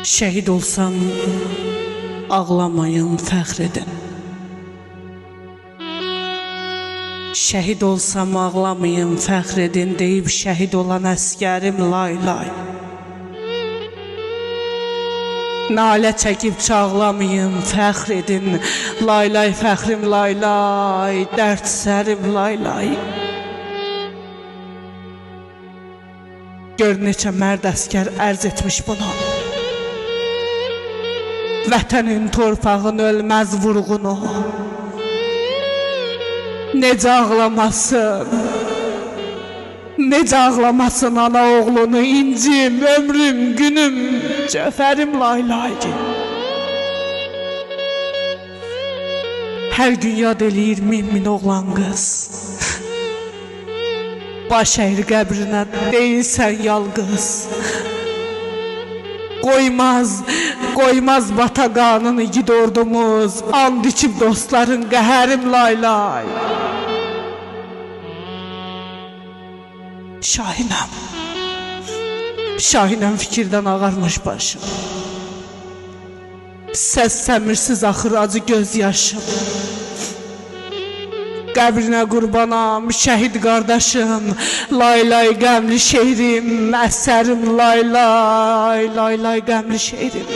Şəhid olsam ağlamayın, fəxr edin. Şəhid olsam ağlamayın, fəxr edin deyib şəhid olan əskərim lay lay. Nalə çəkib çağlamayın, fəxr edin. Lay lay fəxrim lay lay, dərd sərim lay lay. Gör neçə mərd əskər ərz etmiş bunu. Vətənin torpağın ölməz vurğunu. Necə ağlamasın, necə ağlamasın ana oğlunu, incim, ömrüm, günüm, cəfərim lay lay. Hər gün yad eləyir min oğlan qız. Baş əyir qəbrinə deyilsən yalqız. Qoymaz bataqanın igid ordumuz, and içib dostların qəhərim lay lay. Şahinəm fikirdən ağarmış başım. Səs səmirsiz axır acı göz yaşım. Qəbrinə qurbanam, şəhid qardaşım. Lay lay qəmli şeirim, əsərim lay lay, lay lay qəmli şeirim.